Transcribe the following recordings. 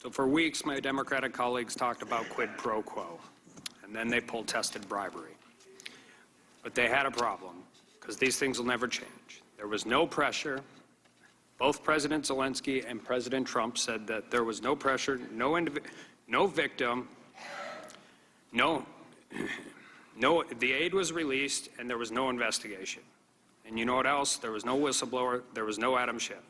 So for weeks, my Democratic colleagues talked about quid pro quo, and then they protested bribery. But they had a problem, because these things will never change. There was no pressure. Both President Zelensky and President Trump said that there was no pressure, no victim, the aid was released, and there was no investigation. And you know what else? There was no whistleblower, there was no Adam Schiff.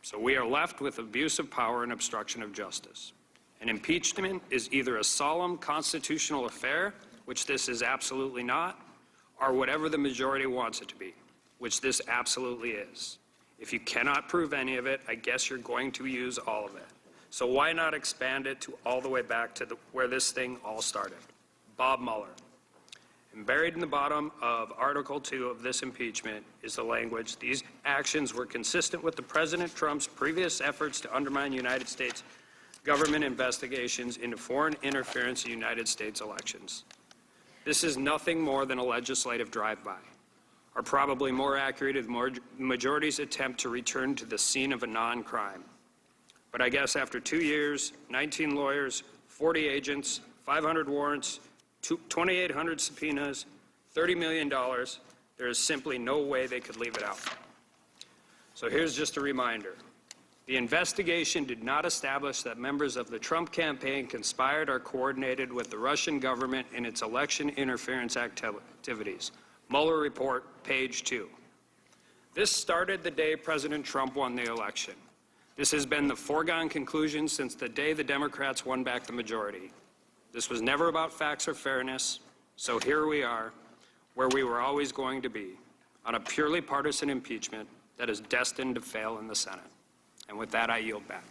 So we are left with abuse of power and obstruction of justice. And impeachment is either a solemn constitutional affair, which this is absolutely not, or whatever the majority wants it to be, which this absolutely is. If you cannot prove any of it, I guess you're going to use all of it. So why not expand it to all the way back to where this thing all started? Bob Mueller. And buried in the bottom of Article 2 of this impeachment is the language, these actions were consistent with the President Trump's previous efforts to undermine United States government investigations into foreign interference in United States elections. This is nothing more than a legislative drive-by, or probably more accurate, the majority's attempt to return to the scene of a non-crime. But I guess after 2 years, 19 lawyers, 40 agents, 500 warrants, 2,800 subpoenas, $30 million, there is simply no way they could leave it out. So here's just a reminder. The investigation did not establish that members of the Trump campaign conspired or coordinated with the Russian government in its election interference activities. Mueller report, page 2. This started the day President Trump won the election. This has been the foregone conclusion since the day the Democrats won back the majority. This was never about facts or fairness, so here we are, where we were always going to be, on a purely partisan impeachment that is destined to fail in the Senate. And with that, I yield back.